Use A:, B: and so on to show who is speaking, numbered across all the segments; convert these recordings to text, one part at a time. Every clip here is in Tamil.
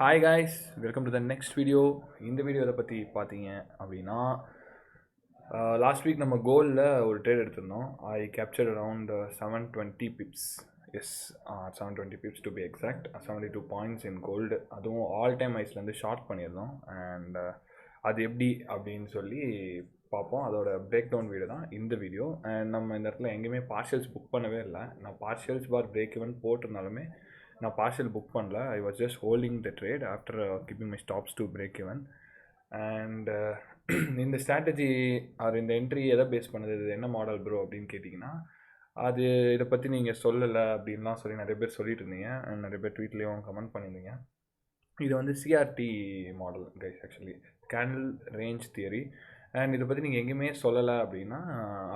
A: Hi guys, welcome to the next video. இந்த வீடியோ எதை பற்றி பார்த்தீங்க அப்படின்னா, லாஸ்ட் வீக் நம்ம கோல்டில் ஒரு ட்ரேட் எடுத்திருந்தோம். I captured around 720 pips. Yes, 720 pips to be exact. 72 points in gold. அதுவும் ஆல் டைம் ஐஸ்லேருந்து ஷார்ட் பண்ணியிருந்தோம். அண்ட் அது எப்படி அப்படின்னு சொல்லி பார்ப்போம். அதோட பிரேக் டவுன் வீடியோ தான் இந்த வீடியோ. அண்ட் நம்ம இந்த இடத்துல எங்கேயுமே பார்ஷியல்ஸ் புக் பண்ணவே இல்லை. நான் பார்ஷியல்ஸ் பார் பிரேக் ஈவன் போட்டிருந்தாலுமே நான் பார்ஷியல் புக் பண்ணல. I was just holding the trade after keeping my stops to break even. And இந்த ஸ்ட்ராட்டஜி ஆர் இந்த என்ட்ரி எதை பேஸ் பண்ணுது, இது என்ன மாடல் ப்ரோ அப்படின்னு கேட்டிங்கன்னா, அது இதை பற்றி நீங்கள் சொல்லலை அப்படின்லாம் சொல்லி நிறைய பேர் சொல்லிட்டு இருந்தீங்க. அண்ட் நிறைய பேர் ட்வீட்லேயும் கமெண்ட் பண்ணியிருந்தீங்க. இது வந்து CRT model guys, actually candle range theory. And இதை பற்றி நீங்கள் எங்கேயுமே சொல்லலை அப்படின்னா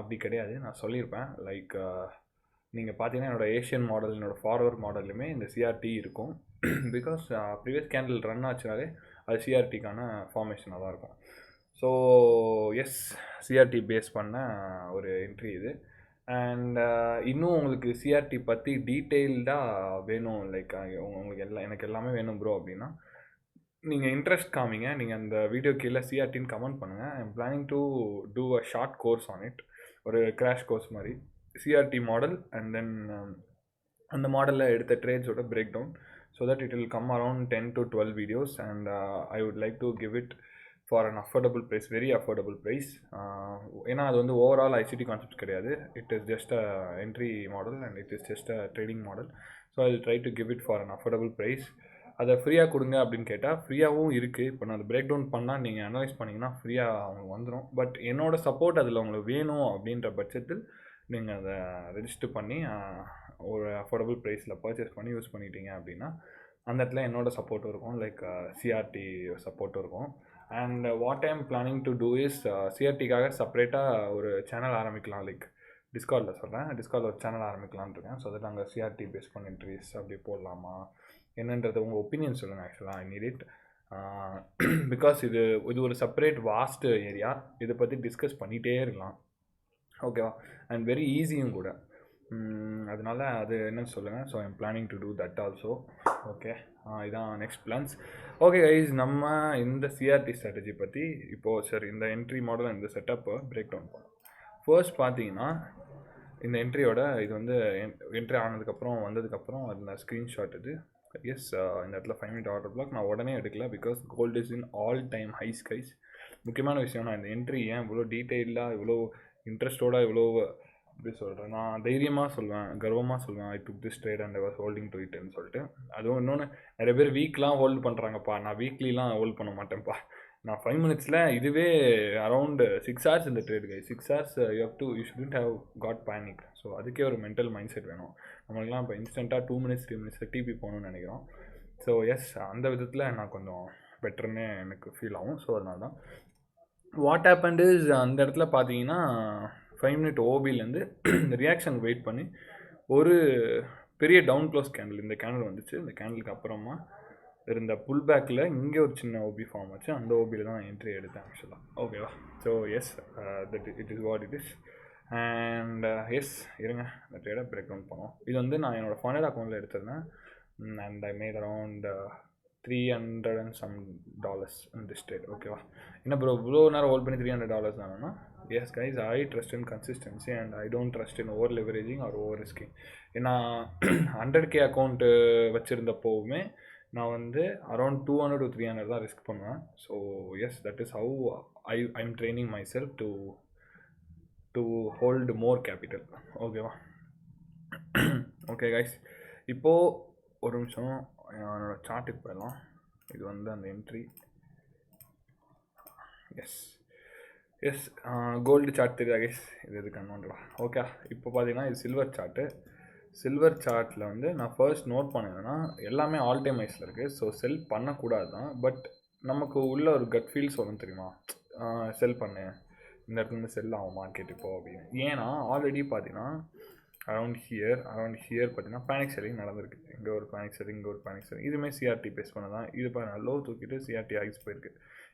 A: அப்படி கிடையாது. நான் சொல்லியிருப்பேன். லைக் நீங்கள் பார்த்தீங்கன்னா என்னோடய ஏஷியன் மாடல், என்னோடய ஃபார்வர்ட் மாடல்லையுமே இந்த சிஆர்டி இருக்கும். பிகாஸ் ப்ரீவியஸ் கேண்டில் ரன் ஆச்சுனாலே அது சிஆர்டிக்கான ஃபார்மேஷனாக தான் இருக்கும். ஸோ எஸ், சிஆர்டி பேஸ் பண்ண ஒரு என்ட்ரி இது. அண்ட் இன்னும் உங்களுக்கு சிஆர்டி பற்றி டீட்டெயில்டாக வேணும், லைக் உங்களுக்கு எனக்கு எல்லாமே வேணும் ப்ரோ அப்படின்னா நீங்கள் இன்ட்ரெஸ்ட் காமிங்க. நீங்கள் அந்த வீடியோ கீழே சிஆர்டின்னு கமெண்ட் பண்ணுங்கள். I am planning to do a short course on it, ஒரு கிராஷ் கோர்ஸ் மாதிரி, சிஆர்டி மாடல் அண்ட் தென் அந்த மாடலில் எடுத்த ட்ரேட்ஸோட break down, so that it will come around 10 to 12 videos. And I would like to give it for an affordable price, very affordable price. ஏன்னா அது வந்து ஓவரால் ஐசிடி கான்செப்ட் கிடையாது. It is just a entry model and it is just a trading model. So I will try to give it for an affordable price. அதை ஃப்ரீயாக கொடுங்க அப்படின்னு கேட்டால் ஃப்ரீயாகவும் இருக்குது. இப்போ நான் அதை பிரேக் டவுன் பண்ணால் நீங்கள் அனலைஸ் பண்ணிங்கன்னா ஃப்ரீயாக அவங்களுக்கு வந்துடும். பட் என்னோடய சப்போர்ட் அதில் உங்களுக்கு வேணும் அப்படின்ற பட்சத்தில் நீங்கள் அதை ரெஜிஸ்டர் பண்ணி ஒரு அஃபோர்டபுள் ப்ரைஸில் பர்ச்சேஸ் பண்ணி யூஸ் பண்ணிட்டீங்க அப்படின்னா அந்த இடத்துல என்னோடய சப்போர்ட்டும் இருக்கும், லைக் சிஆர்டி சப்போர்ட்டும் இருக்கும். And what I am planning to do is, சிஆர்டிக்காக செப்பரேட்டாக ஒரு சேனல் ஆரம்பிக்கலாம். லைக் டிஸ்கார்டில் சொல்கிறேன், டிஸ்கார்டில் ஒரு சேனல் ஆரம்பிக்கலான்னு இருக்கேன். ஸோ தட் நாங்கள் சிஆர்டி பேஸ் பண்ண என்ட்ரிஸ் அப்படி போடலாமா என்னன்றது உங்கள் ஒப்பீனியன் சொல்லுங்கள். ஆக்சுவலாக ஐ நீட் இட். பிகாஸ் இது ஒரு செப்பரேட் வாஸ்ட் ஏரியா. இதை பற்றி டிஸ்கஸ் பண்ணிகிட்டே இருக்கலாம், ஓகேவா? அண்ட் வெரி ஈஸியும் கூட. அதனால அது என்னன்னு சொல்லுங்கள். So I'm planning to do that also. Okay, இதான் நெக்ஸ்ட் பிளான்ஸ். ஓகே கைஸ், நம்ம இந்த சிஆர்டி ஸ்ட்ராட்டஜி பற்றி இப்போது சரி, இந்த என்ட்ரி மாடல் இந்த செட்டப்பை பிரேக் டவுன் பண்ணோம். ஃபர்ஸ்ட் பார்த்தீங்கன்னா இந்த என்ட்ரியோட இது வந்து என்ட்ரி ஆனதுக்கப்புறம் வந்ததுக்கப்புறம் அதில் ஸ்க்ரீன்ஷாட் இது. எஸ், இந்த இடத்துல 5 minute ஆர்டர் பிளாக் நான் உடனே எடுக்கல, because gold is in all time highs guys. முக்கியமான விஷயம், நான் இந்த என்ட்ரி ஏன் இவ்வளோ டீட்டெயிலாக இவ்வளோ இன்ட்ரெஸ்டோட இவ்வளோ எப்படி சொல்கிறேன், நான் தைரியமாக சொல்வேன், கர்வமாக சொல்வேன், I took this trade and I was holding to இட்னு சொல்லிட்டு. அதுவும் இன்னொன்று, நிறைய பேர் வீக்லாம் ஹோல்டு பண்ணுறாங்கப்பா, நான் வீக்லிலாம் ஹோல்ட் பண்ண மாட்டேன்ப்பா. நான் 5 minutesல இதுவே அரவுண்ட் 6 hours இந்த trade guy. 6 hours you shouldn't have got panic. So அதுக்கே ஒரு மென்டல் மைண்ட் செட் வேணும். நம்மளுக்குலாம் இப்போ இன்ஸ்டண்ட்டாக 2 minutes 3 minutes டிபி போகணும்னு நினைக்கிறோம். ஸோ எஸ், அந்த விதத்தில் நான் கொஞ்சம் பெட்டர்னே எனக்கு ஃபீல் ஆகும். ஸோ அதனால தான் வாட் ஹேப்பன்ட் இஸ், அந்த இடத்துல பார்த்தீங்கன்னா 5 minute ஓபிலேருந்து இந்த ரியாக்ஷன் வெயிட் பண்ணி ஒரு பெரிய டவுன் க்ளோஸ் கேண்டில், இந்த கேண்டில் வந்துச்சு. இந்த கேண்டிலுக்கு அப்புறமா இருந்த புல் பேக்கில் இங்கே ஒரு சின்ன ஓபி ஃபார்ம் வச்சு அந்த ஓபியில் தான் நான் என்ட்ரி எடுத்தேன் ஆக்சுவலாக, ஓகேவா? So yes, that it is what it is. And yes, இருங்க இந்த ட்ரேடை பிரேக் டவுன் பண்ணோம். இது வந்து நான் என்னோடய ஃபண்டட் அக்கௌண்ட்டில் எடுத்திருந்தேன். And I made around $300 and some in this trade, ஓகேவா? என்ன ப்ரோ இவ்வளோ நேரம் ஹோல்ட் பண்ணி $300 தானேன்னா, yes guys, I trust in consistency and I don't trust in over leveraging or over risking. ஏன்னா 100K அக்கௌண்ட்டு வச்சுருந்தப்போவுமே நான் வந்து அரௌண்ட் 200 to 300 தான் ரிஸ்க் பண்ணுவேன். So yes, that is how I am training myself to hold more capital, ஓகேவா? ஓகே கைஸ், இப்போது ஒரு நிமிஷம் என்னோடய சார்ட்டுக்கு போயிடலாம். இது வந்து அந்த entry. Yes yes, gold chart தெரியுதா கைஸ்? இது எதுக்கு அண்ணோன்றா. ஓகே, இப்போ பார்த்தீங்கன்னா இது சில்வர் சார்ட்டு. சில்வர் சார்ட்டில் வந்து நான் ஃபர்ஸ்ட் நோட் பண்ணேன்னா எல்லாமே ஆல் டைம் ஹைஸில் இருக்குது. ஸோ செல் பண்ணக்கூடாது தான், பட் நமக்கு உள்ள ஒரு கட் ஃபீல்ஸ் வரும் தெரியுமா, செல் பண்ணு, இந்த இடத்துல செல் ஆகும் மார்க்கெட் இப்போ அப்படின்னு. ஏன்னா ஆல்ரெடி பார்த்தீங்கன்னா அரவுண்ட் ஹியர் பார்த்தீங்கன்னா பேனிக் செல்லிங் நடந்திருக்கு. இங்கே ஒரு பேனிக் செல்லிங், இங்கே ஒரு பேனிக் செல்லிங், இதுவுமே சிஆர்டி பேஸ் பண்ண தான். இது பாருங்க, லோ தூக்கிட்டு சிஆர்டி ஐஸ் போயிருக்கு.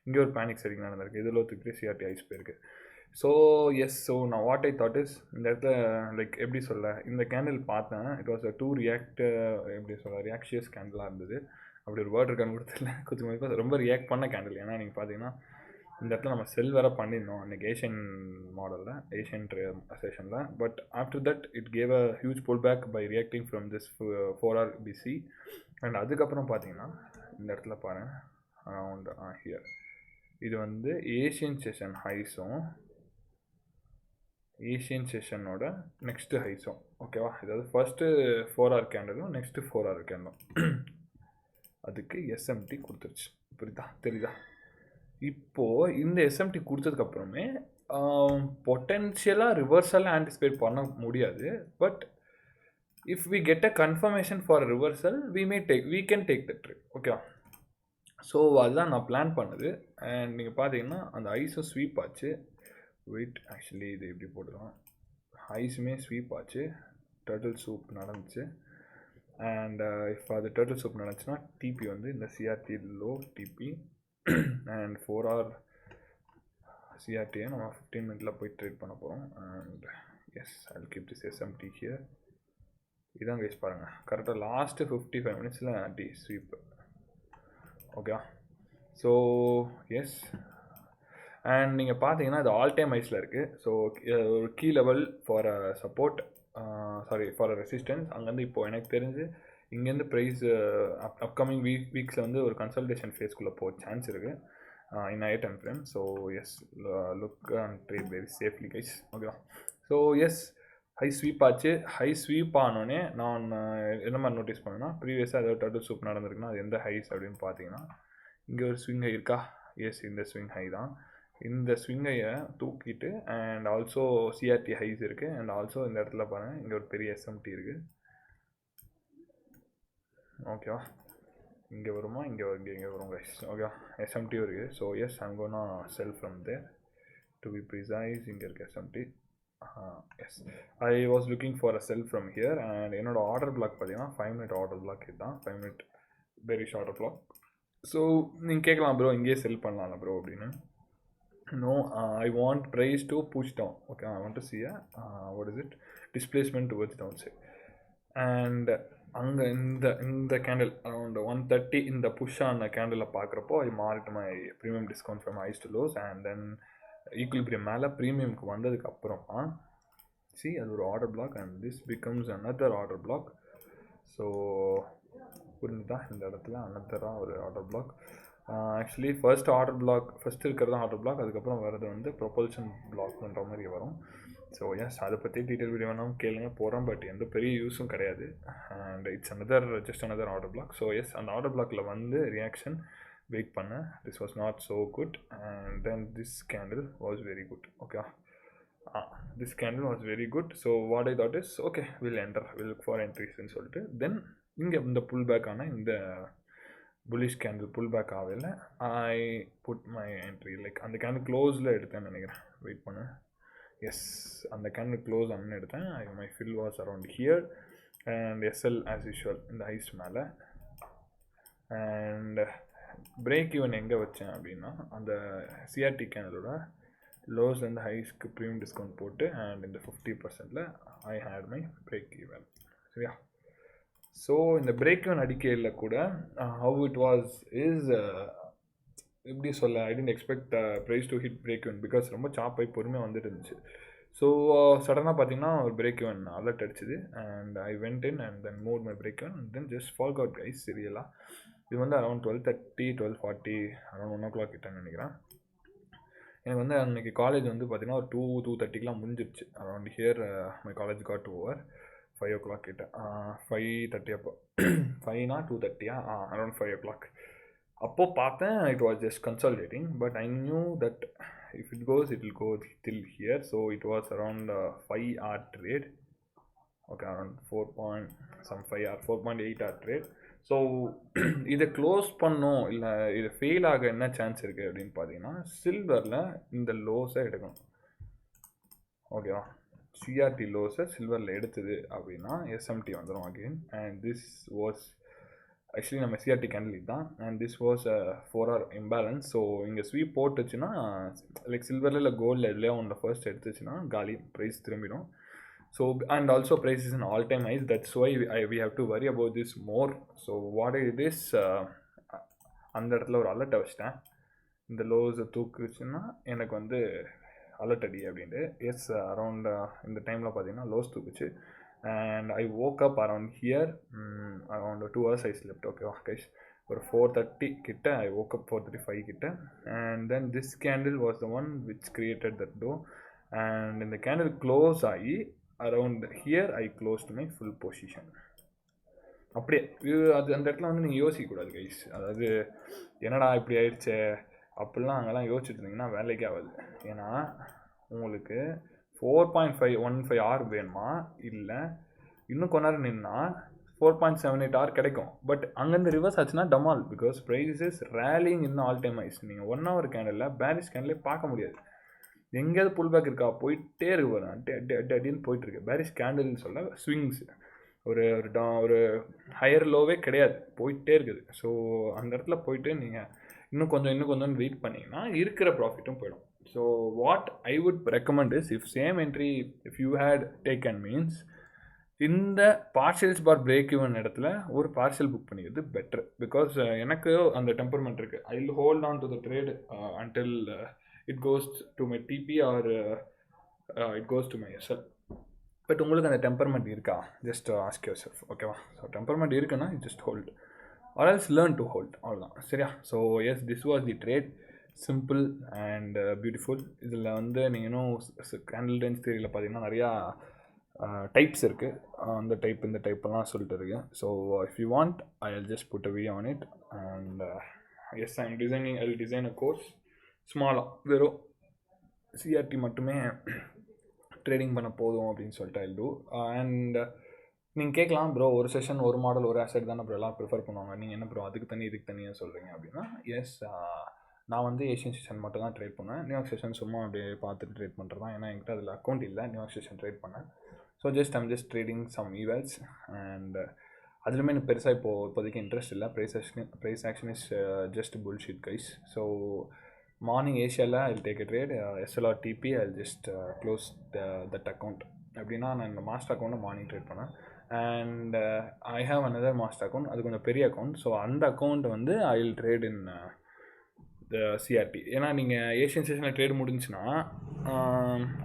A: இங்கே ஒரு பேனிக் செல்லிங் நடந்திருக்கு, இது லோ தூக்கிட்டு சிஆர்டி ஐஸ் போயிருக்கு. ஸோ எஸ், ஸோ நான் வாட் ஐ தாட் இஸ், இந்த இடத்துல லைக் எப்படி சொல்ல, இந்த கேண்டில் பார்த்தேன், it was a to react எப்படி சொல்ல ரியாக்ஷியஸ் கேண்டிலாக இருந்தது. அப்படி ஒரு வேர்ட் இருக்கான்னு கூட தெரியல. கொஞ்சம் ரொம்ப ரியாக்ட் பண்ண கேண்டில். ஏன்னா நீங்கள் பார்த்தீங்கன்னா இந்த இடத்துல நம்ம செல் வேறு பண்ணியிருந்தோம் அன்றைக்கி ஏஷியன் மாடலில், ஏஷியன் செஷனில். But after that it gave a huge pull back by reacting from this 4 hour PC. And அதுக்கப்புறம் பார்த்தீங்கன்னா இந்த இடத்துல பாருங்கள் அரவுண்ட் ஹியர் இது வந்து ஏஷியன் செஷன் ஹைஸும் ஏஷியன் செஷனோட நெக்ஸ்ட்டு ஹைஸும். ஓகேவா? இதாவது ஃபஸ்ட்டு 4 hour கேண்டலும் நெக்ஸ்ட்டு 4 hour கேண்டலும் அதுக்கு எஸ்எம்டி கொடுத்துருச்சு. புரியுதா? தெரியுதா? இப்போது இந்த எஸ்எம்டி கொடுத்ததுக்கப்புறமே பொட்டென்ஷியலாக ரிவர்சலாக ஆன்டிசிபேட் பண்ண முடியாது. But if we get a confirmation for reversal we can take the trade. ஓகேவா? ஸோ அதுதான் நான் பிளான் பண்ணது. அண்ட் நீங்கள் பார்த்தீங்கன்னா அந்த ஐஸும் ஸ்வீப் ஆச்சு. வெயிட், ஆக்சுவலி இது எப்படி போட்டுக்கலாம், ஐஸுமே ஸ்வீப் ஆச்சு, டர்ட்டில் சூப் நடந்துச்சு. அண்ட் இப்போ அது டர்ட்டில் சூப் நடந்துச்சுன்னா டிபி வந்து இந்த CRT low TP and 4 hour சிஆர்டியை நம்ம 15 minutes போய் ட்ரேட் பண்ண போகிறோம். And yes I keep this SMT here. இதான் கைஸ் பாருங்கள், கரெக்டாக last 55 minutes the sweep. Okay, so yes. And நீங்கள் பார்த்தீங்கன்னா இது ஆல் டைம் ஹைஸில் இருக்குது. ஸோ ஒரு key level for support, for resistance. அங்கேருந்து இப்போது எனக்கு தெரிஞ்சு இங்கேருந்து ப்ரைஸ் அப்கமிங் வீக்ஸில் வந்து ஒரு கன்சல்டேஷன் ஃபேஸ்க்குள்ளே போக சான்ஸ் இருக்குது in higher time frame. So yes, look and trade very safely guys. ஓகேவா? ஸோ எஸ், ஹை ஸ்வீப் ஆச்சு. ஹை ஸ்வீப் ஆனோடனே நான் என்ன மாதிரி நோட்டீஸ் பண்ணேன்னா, ப்ரீவியஸாக ஏதாவது டர்ட்டில் சூப் நடந்திருக்குன்னா அது எந்த ஹைஸ் அப்படின்னு பார்த்தீங்கன்னா, இங்கே ஒரு ஸ்விங் ஹை இருக்கா? எஸ், இந்த ஸ்விங் ஹை தான். இந்த ஸ்விங் ஹையை தூக்கிட்டு அண்ட் ஆல்சோ சிஆர்டி ஹைஸ் இருக்குது. அண்ட் ஆல்சோ இந்த இடத்துல பாருங்கள், இங்கே ஒரு பெரிய எஸ்எம்டி இருக்குது. ஓகேவா? இங்கே வருமா? இங்கே வரும் கைஸ். ஓகேவா? எஸ்எம்டியும் இருக்குது. So yes, I'm gonna sell from there to be precise. இங்கே இருக்குது SMT. Yes, I was looking for a sell from here. And என்னோடய ஆர்டர் பிளாக் பார்த்தீங்கன்னா 5 minute ஆர்டர் பிளாக் இதுதான். 5 minute bearish order block. So நீங்கள் கேட்கலாம், ப்ரோ இங்கேயே செல் பண்ணலாம்ல ப்ரோ அப்படின்னு. No, I want price to push down. Okay, I want to see a what is it, displacement towards downside. And அங்கே இந்த கேண்டில் அரௌண்ட் 130 இந்த புஷ் ஆன கேண்டில் பார்க்குறப்போ I mark my premium discount from highs to lows. And then equilibrium மேலே ப்ரீமியம்க்கு வந்ததுக்கு அப்புறமா சி அது ஒரு order block and this becomes another order block. So புரிஞ்சுதா? இந்த இடத்துல அனதராக ஒரு order block. Actually first order block, first இருக்கிறது ஆர்டர் பிளாக், அதுக்கப்புறம் வரது வந்து ப்ரொபல்ஷன் பிளாக்ன்ற மாதிரி வரும். ஸோ எஸ், அதை பற்றி டீட்டெயில் வீடியோ வேணாலும் கேளுங்க போகிறோம். பட் எந்த பெரிய யூஸும் கிடையாது. And it's just another order block. So yes, அந்த ஆர்டர் பிளாக்கில் வந்து ரியாக்ஷன் வெயிட் பண்ணேன். This was not so good. And then this candle was very good. Okay, this candle was very good. So what I thought is okay, will look for என்ட்ரிஸ்ன்னு சொல்லிட்டு தென் இங்கே இந்த புல் பேக்கான இந்த புல்லிஷ் கேண்டில் புல் பேக் ஆகல. I put my entry like அந்த கேண்டில் க்ளோஸில் எடுத்தேன்னு நினைக்கிறேன். வெயிட் பண்ணு. எஸ், அந்த கேண்டில் க்ளோஸ் அன்னு எடுத்தேன். My fill was around here and SL as usual இந்த ஹைஸ் மேலே. அண்ட் பிரேக் ஈவன் எங்கே வச்சேன் அப்படின்னா அந்த சிஆர்டி கேண்டிலோட லோஸ்லேருந்து ஹைஸ்க்கு ப்ரீமியம் டிஸ்கவுண்ட் போட்டு அண்ட் இந்த 50%ல் I had my break even. சரியா? ஸோ இந்த பிரேக் ஈவன் அடிக்கையில் கூட ஹவு இட் வாஸ் இஸ் எப்படி சொல்ல, ஐ tent expect price to hit break even because ரொம்ப சாப்பாய் பொறுமையாக வந்துட்டு இருந்துச்சு. ஸோ சடனாக பார்த்தீங்கன்னா ஒரு பிரேக் ஈவன் அலர்ட் அடிச்சுது and I went in and then move my break even and then just fall out guys. சீரியலாக இது வந்து அரௌண்ட் 12:30 12:40 அரௌண்ட் 1 o'clock கிட்டேன்னு நினைக்கிறேன். எனக்கு வந்து அன்றைக்கி காலேஜ் வந்து பார்த்தீங்கன்னா ஒரு 2:30 முடிஞ்சிருச்சு. Around here my college got over 5 o'clock கிட்ட 5:30 அப்போ 5னா 2:30 அரௌண்ட் 5 o'clock அப்போது பார்த்தேன். It was just consolidating but I knew that if it goes it will go till here. So it was around 5 hour trade. Okay, around 4.8 hour trade. So இதை க்ளோஸ் பண்ணோம் இல்லை இதை ஃபெயில் ஆக என்ன சான்ஸ் இருக்குது அப்படின்னு பார்த்தீங்கன்னா சில்வரில் இந்த லோஸை எடுக்கணும். ஓகேவா? சிஆர்டி லோஸை சில்வரில் எடுத்தது அப்படின்னா எஸ்எம்டி வந்துடும் again. And this was actually நம்ம சிஆர்டி கேண்டில் தான். And this was 4 hour imbalance. So இங்கே ஸ்வீப் போட்டுச்சுன்னா லைக் சில்வரில் இல்லை கோல்டில் எதுலையோ ஒன்று ஃபர்ஸ்ட் எடுத்துச்சுன்னா காலி, price திரும்பிடும். So and also price is an all-time high. That's why we have to worry about this more. So what it is, அந்த இடத்துல ஒரு அலர்ட்டை வச்சிட்டேன். இந்த லோஸை தூக்குச்சுன்னா எனக்கு வந்து அலர்ட் அடி அப்படின்ட்டு. எஸ், அரவுண்ட் இந்த டைமில் பார்த்தீங்கன்னா லோஸ் தூக்குச்சு. And I woke up around here, around 2 hours I slept. ஓகேவா கைஸ், ஒரு 4:30 கிட்ட ஐ woke up, 4:35 கிட்ட. And then this candle was the one which created that to. And இந்த கேண்டில் க்ளோஸ் ஆகி around here I close to my full position. அப்படியே அது அந்த இடத்துல வந்து நீங்கள் யோசிக்கக்கூடாது கைஸ். அதாவது என்னடா இப்படி ஆயிடுச்சே அப்படிலாம் அங்கெல்லாம் யோசிச்சுட்டு இருந்தீங்கன்னா வேலைக்கே ஆகாது. ஏன்னா உங்களுக்கு 4.515 hour வேணுமா, இல்லை இன்னும் கொஞ்ச நேரம் நின்னா 4.78 hour கிடைக்கும். பட் அங்கேருந்து ரிவர்ஸ் ஆச்சுன்னா டமால், because price is rallying in all time highs. நீங்கள் 1 hour கேண்டில் பேரிஷ் கேண்டிலே பார்க்க முடியாது. எங்கேயாவது புல் பேக் இருக்கா, போயிட்டே இருக்கு வரும், அடின்னு போயிட்டுருக்கு. பேரிஷ் கேண்டில்னு சொல்ல ஸ்விங்ஸ் ஒரு ஒரு ஹையர் லோவே கிடையாது, போயிட்டே இருக்குது. ஸோ அந்த இடத்துல போயிட்டு நீங்கள் இன்னும் கொஞ்சம் வெயிட் பண்ணிங்கன்னா இருக்கிற ப்ராஃபிட்டும் போயிடும். So what I would recommend is, if same entry if you had taken means, இந்த பார்ஷியல்ஸ் பார் பிரேக் ஈவன் இடத்துல ஒரு பார்ஷியல் புக் பண்ணிக்கிறது பெட்டர். பிகாஸ் எனக்கு அந்த டெம்பர்மெண்ட் இருக்குது. I will hold on to the trade until it goes to my TP or it goes to my SL. But உங்களுக்கு அந்த டெம்பர்மெண்ட் இருக்கா, ஜஸ்ட் ஆஸ்க் யுவர் செல்ஃப். ஓகேவா? ஸோ டெம்பர்மெண்ட் இருக்குன்னா just hold or else learn to hold. அவ்வளோதான், சரியா? So yes, this was the trade. Simple and beautiful. இதில் வந்து நீங்கள் இன்னும் கேண்டில் ரேஞ்ச் தியரியில் பார்த்தீங்கன்னா நிறையா டைப்ஸ் இருக்குது. அந்த டைப் இந்த டைப்பெல்லாம் சொல்லிட்டு இருக்கு. So if you want I will just put a video on it. And yes, I will design a course ஸ்மாலாக, வெறும் சிஆர்டி மட்டுமே ட்ரேடிங் பண்ண போதும் அப்படின்னு சொல்லிட்டு ஐ வில் டூ. அண்ட் நீங்கள் கேட்கலாம், ப்ரோ ஒரு செஷன் ஒரு மாடல் ஒரு ஆசெட் தானே ப்ரோ எல்லாம் ப்ரிஃபர் பண்ணுவாங்க, நீங்கள் என்ன ப்ரோ அதுக்கு தனி இதுக்கு தனியாக சொல்கிறீங்க அப்படின்னா, எஸ், நான் வந்து ஏஷியன் செஷன் மட்டும் தான் ட்ரேட் பண்ணேன். நியூயார்க் செஷன் சும்மா அப்படியே பார்த்துட்டு ட்ரேட் பண்ணுறது தான். ஏன்னா என்கிட்ட அதில் அக்கௌண்ட் இல்லை, நியூயார்க் செஷன் ட்ரேட் பண்ணேன். So I'm just trading some evals. And அதுலேயுமே எனக்கு பெருசாக இப்போதைக்கு இன்ட்ரெஸ்ட் இல்லை. Price action is just bullshit guys. So morning ஏஷியாவில் I will take a trade, SL or TP I will just close that account. எப்படின்னா நான் இந்த மாஸ்டர் அக்கௌண்ட்டை மார்னிங் ட்ரேட் பண்ணேன். And I have another master account, அது கொஞ்சம் பெரிய அக்கௌண்ட். ஸோ அந்த அக்கௌண்ட் வந்து I will trade in the CRT. ஏன்னா நீங்கள் ஏஷியன் செஷனில் ட்ரேட் முடிஞ்சுன்னா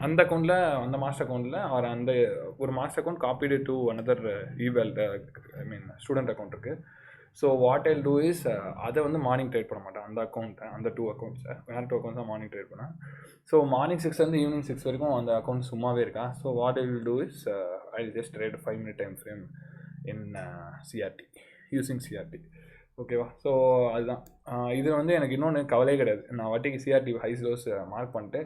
A: அந்த அக்கௌண்ட்டில், அந்த மாஸ்டர் அக்கௌண்ட்டில் அவர் அந்த ஒரு master account copied to another eval, I mean student account இருக்குது. So what I do is, அதை வந்து மார்னிங் ட்ரேட் பண்ண மாட்டேன். அந்த அக்கௌண்ட்டை, அந்த 2 அக்கௌண்ட்ஸை, வேறு 2 அக்கௌண்ட்ஸ் தான் மார்னிங் ட்ரேட் பண்ணேன். ஸோ மார்னிங் 6 ஈவினிங் 6 வரைக்கும் அந்த அக்கௌண்ட் சும்மாவே இருக்கா. So what I will do is, I will just trade 5-minute time frame in CRT, using CRT. ஓகேவா? ஸோ அதுதான். இதில் வந்து எனக்கு இன்னொன்று கவலையே கிடையாது. நான் வட்டிக்கு சிஆர்டி ஹைஸ் லோஸ் மார்க் பண்ணிட்டு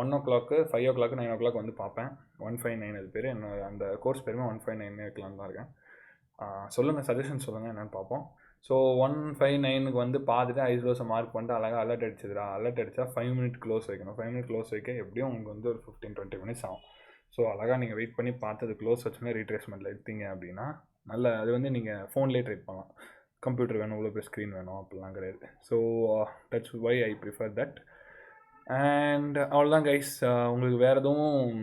A: 1 o'clock 5 o'clock 9 o'clock வந்து பார்ப்பேன். 159 அது பேர், என்ன அந்த கோர்ஸ் பேருமே 159 வைக்கலான்னு தான் இருக்கேன். சொல்லுங்கள், சஜஷன் சொல்லுங்கள் என்னென்னு பார்ப்போம். ஸோ 159க்கு வந்து பார்த்துட்டு ஐஸ்லோஸை மார்க் பண்ணிட்டு அழகாக அலர்ட் அடிச்சதுடா. அலர்ட் அடித்தா 5-minute க்ளோஸ் வைக்கணும். 5-minute க்ளோஸ் வைக்க எப்படியும் உங்களுக்கு வந்து ஒரு 15-20 minutes ஆகும். ஸோ அழகாக நீங்கள் வெயிட் பண்ணி பார்த்து அது க்ளோஸ் வச்சுமே ரீட்ரேஸ்மெண்ட்டில் எடுத்தீங்க அப்படின்னா நல்ல, அது வந்து நீங்கள் ஃபோன்லேயே ட்ரேட் பண்ணலாம். கம்ப்யூட்டர் வேணும், இவ்வளோ பேர் ஸ்க்ரீன் வேணும் அப்படிலாம் கிடையாது. So that's why I prefer that. And அவ்வளோதான் கைஸ். உங்களுக்கு வேறு எதுவும்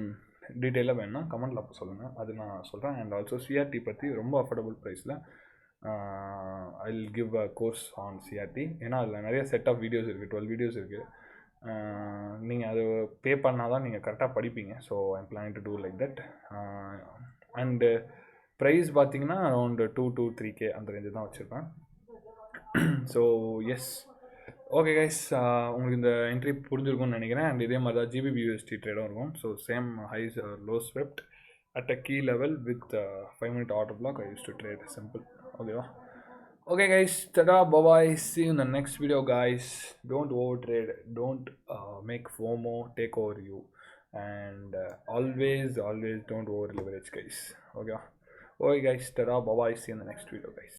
A: டீட்டெயிலாக வேணும்னா கமெண்ட்டில் அப்போ சொல்லுங்கள், அது நான் சொல்கிறேன். அண்ட் ஆல்சோ சிஆர்டி பற்றி ரொம்ப அஃபோர்டபுள் ப்ரைஸில் I will give a course on CRT. ஏன்னா அதில் நிறைய செட் ஆஃப் வீடியோஸ் இருக்குது, 12 வீடியோஸ் இருக்குது. நீங்கள் அது பே பண்ணால் தான் நீங்கள் கரெக்டாக படிப்பீங்க. So I'm planning to do like that. And price பார்த்தீங்கன்னா அரௌண்ட் 2 to 3K அந்த ரேஞ்சு தான் வச்சுருப்பேன். ஸோ எஸ், ஓகே கைஸ், உங்களுக்கு இந்த என்ட்ரி புரிஞ்சிருக்கும்னு நினைக்கிறேன். அண்ட் இதே மாதிரி தான் GBP/USD ட்ரேடும் இருக்கும். So same highs low swept at a key level with 5-minute order block I use to trade. Simple. ஓகேவா? Okay guys, tada, bye bye, see you in the next video guys. Don't over trade, don't make FOMO take over you, and always don't over leverage guys. Okay guys, tada, bye bye, see you in the next video guys.